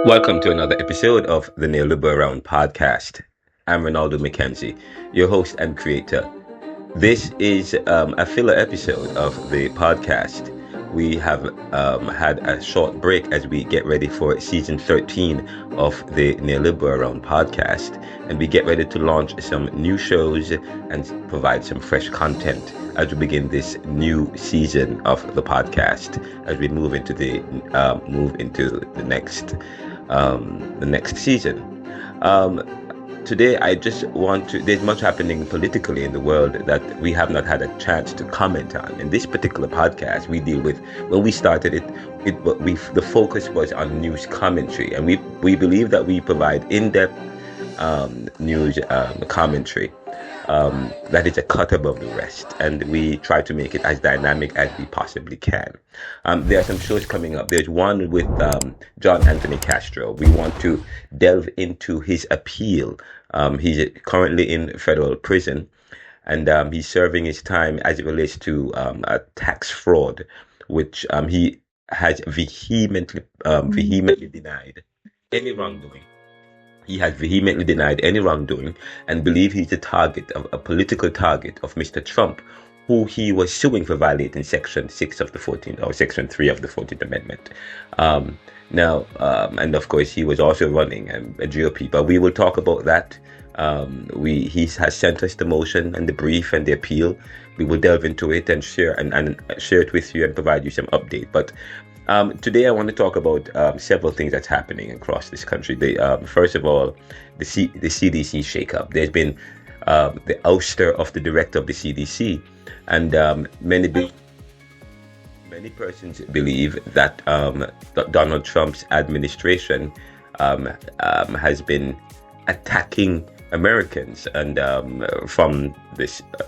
Welcome to another episode of the Neoliberal Round podcast. I'm Renaldo McKenzie, your host and creator. This is a filler episode of the podcast. We have had a short break as we get ready for season 13 of the Neoliberal Round podcast, and we get ready to launch some new shows and provide some fresh content as we begin this new season of the podcast. As we move into the next season. Um, Today, I just want to. There's much happening politically in the world that we have not had a chance to comment on. In this particular podcast, we deal with. When we started it, the focus was on news commentary, and we believe that we provide in-depth news commentary that is a cut above the rest, and we try to make it as dynamic as we possibly can. There are some shows coming up. There's one with John Anthony Castro. We want to delve into his appeal. He's currently in federal prison, and he's serving his time as it relates to a tax fraud, which he has vehemently denied any wrongdoing. He has vehemently denied any wrongdoing and believe he's a political target of Mr. Trump, who he was suing for violating Section 6 of the 14th or Section 3 of the 14th Amendment. And of course, he was also running a GOP, but we will talk about that. He has sent us the motion and the brief and the appeal. We will delve into it and share it with you and provide you some update. But today I want to talk about several things that's happening across this country. First of all, the CDC shakeup. There's been the ouster of the director of the CDC, and many persons believe that Donald Trump's administration has been attacking Americans, and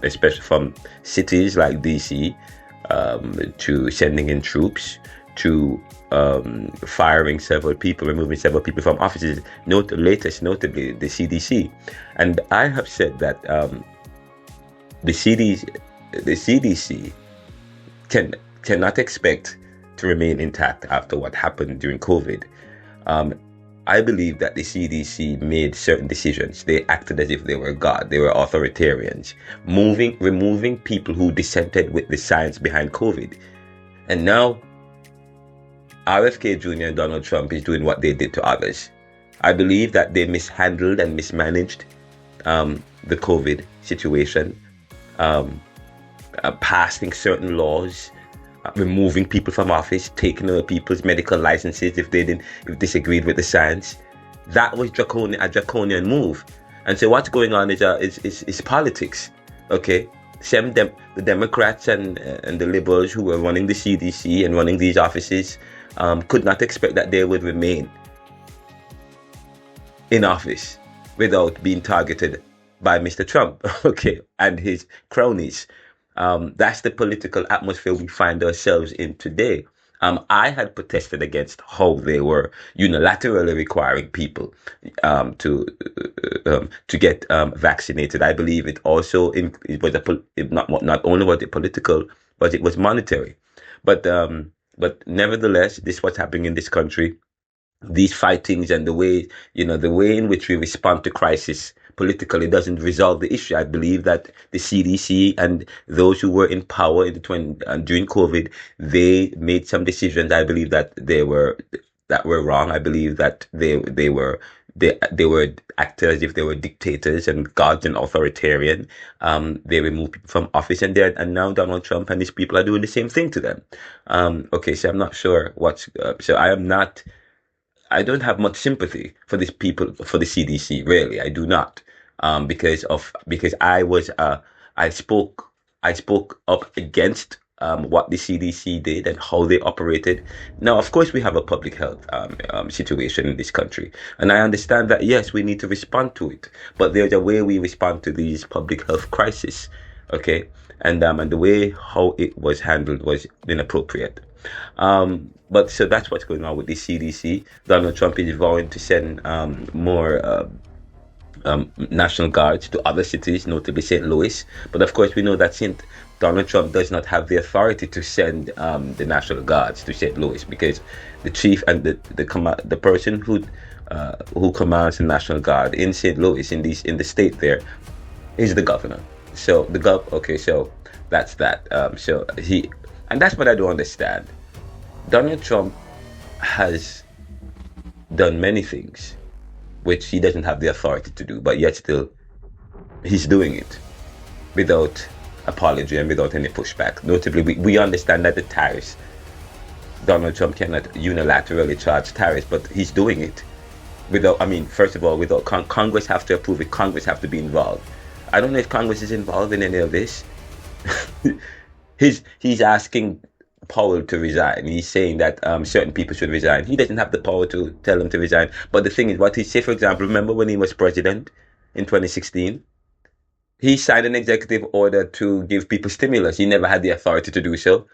especially from cities like DC, to sending in troops, to firing several people, removing several people from offices, notably the CDC. And I have said that the CDC cannot expect to remain intact after what happened during COVID. I believe that the CDC made certain decisions. They acted as if they were God. They were authoritarians, removing people who dissented with the science behind COVID. And now RFK Jr. and Donald Trump is doing what they did to others. I believe that they mishandled and mismanaged the COVID situation, passing certain laws, removing people from office, taking away people's medical licenses if disagreed with the science. That was a draconian move. And so what's going on is politics. Okay, the Democrats and the liberals who were running the CDC and running these offices could not expect that they would remain in office without being targeted by Mr. Trump, okay, and his cronies. That's the political atmosphere we find ourselves in today. I had protested against how they were unilaterally requiring people to get vaccinated. I believe it also not only was it political, but it was monetary. But nevertheless, this is what's happening in this country. These fightings and the way in which we respond to crisis politically doesn't resolve the issue. I believe that the CDC and those who were in power during COVID, they made some decisions. I believe that they were wrong. I believe that they were acted as if they were dictators and gods and authoritarian. They removed people from office, and now Donald Trump and his people are doing the same thing to them. Okay, so I'm not sure I don't have much sympathy for these people, for the CDC. Really, I do not, because I spoke up against what the CDC did and how they operated. Now, of course, we have a public health situation in this country, and I understand that yes, we need to respond to it, but there's a way we respond to these public health crises, okay, and the way how it was handled was inappropriate. But so that's what's going on with the CDC. Donald Trump is vowing to send more National Guards to other cities, notably St. Louis. But of course, we know that St. Donald Trump does not have the authority to send the National Guards to St. Louis, because the chief and the person who commands the National Guard in St. Louis, in the state there, is the governor. So okay, so that's that. And that's what I don't understand. Donald Trump has done many things which he doesn't have the authority to do, but yet still he's doing it without apology and without any pushback. Notably, we understand that the tariffs, Donald Trump cannot unilaterally charge tariffs, but he's doing it without, I mean, first of all, without Congress have to approve it, Congress have to be involved. I don't know if Congress is involved in any of this. He's asking Powell to resign. He's saying that certain people should resign. He doesn't have the power to tell them to resign. But the thing is, what he said, for example, remember when he was president in 2016? He signed an executive order to give people stimulus. He never had the authority to do so.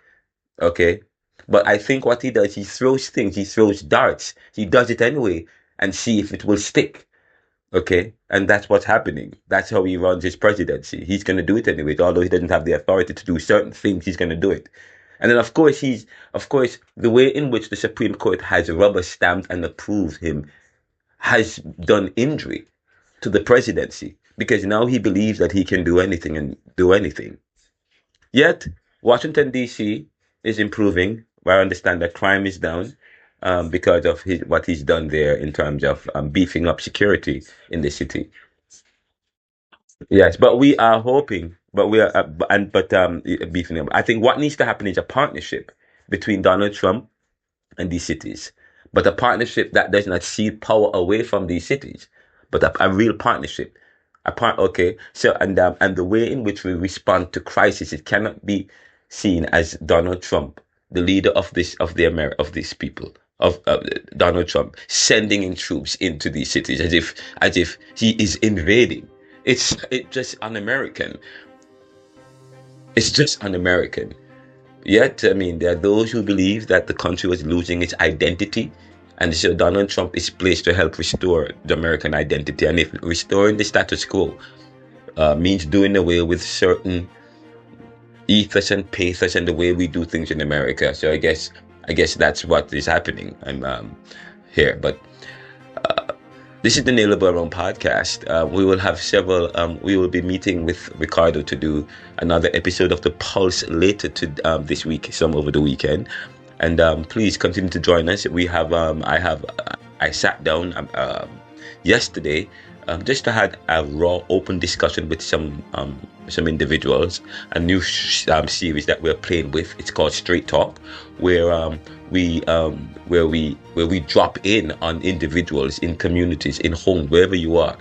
Okay. But I think what he does, he throws things, he throws darts. He does it anyway and see if it will stick. Okay. And that's what's happening. That's how he runs his presidency. He's going to do it anyway. Although he doesn't have the authority to do certain things, he's going to do it. And then, of course, the way in which the Supreme Court has rubber stamped and approved him has done injury to the presidency, because now he believes that he can do anything and do anything. Yet, Washington, D.C. is improving. I understand that crime is down because of what he's done there in terms of beefing up security in the city. Yes, but we are hoping, but we are, beefing up. I think what needs to happen is a partnership between Donald Trump and these cities, but a partnership that does not cede power away from these cities, but a real partnership. Okay. So, and the way in which we respond to crisis, it cannot be seen as Donald Trump, the leader of these people, of Donald Trump, sending in troops into these cities as if he is invading. It's just un-American. It's just un-American. Yet, I mean, there are those who believe that the country was losing its identity, and so Donald Trump is placed to help restore the American identity. And if restoring the status quo means doing away with certain ethos and pathos and the way we do things in America, so I guess that's what is happening. I'm here, but. This is the Neoliberal Round podcast. We will have several. We will be meeting with Ricardo to do another episode of the Pulse later this week, some over the weekend, and please continue to join us. We have. I sat down yesterday just to have a raw, open discussion with some individuals. A new series that we're playing with. It's called Straight Talk, where we drop in on individuals in communities, in homes, wherever you are,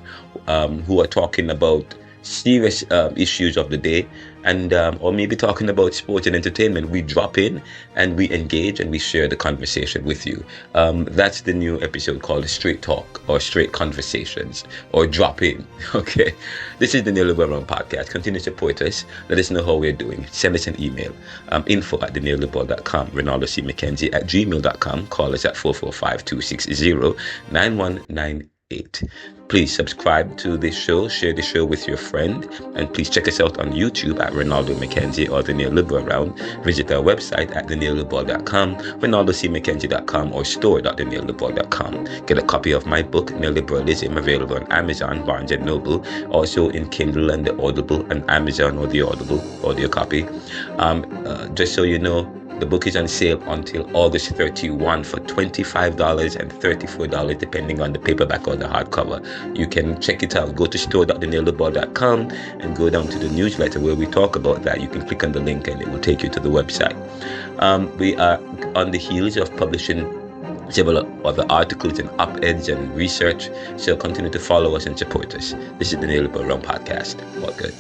who are talking about serious issues of the day, and or maybe talking about sports and entertainment. We drop in and we engage and we share the conversation with you. That's the new episode called Straight Talk, or Straight Conversations, or Drop In. Okay, this is the Neoliberal Round podcast. Continue to support us. Let us know how we're doing. Send us an email, info@theneoliberal.com, Renaldo C McKenzie @gmail.com. Call us at 445-260-9198. Please subscribe to this show, share the show with your friend, and please check us out on YouTube at Renaldo McKenzie or the Neoliberal Round. Visit our website at theneoliberal.com, renaldocmckenzie.com, or store.theneoliberal.com. Get a copy of my book, Neoliberalism, available on Amazon, Barnes & Noble, also in Kindle and the Audible, and Amazon or the Audible audio copy. Just so you know, the book is on sale until August 31 for $25 and $34, depending on the paperback or the hardcover. You can check it out. Go to store.theneoliberal.com and go down to the newsletter where we talk about that. You can click on the link and it will take you to the website. We are on the heels of publishing several other articles and op-eds and research, so continue to follow us and support us. This is the Neoliberal Round podcast. All good.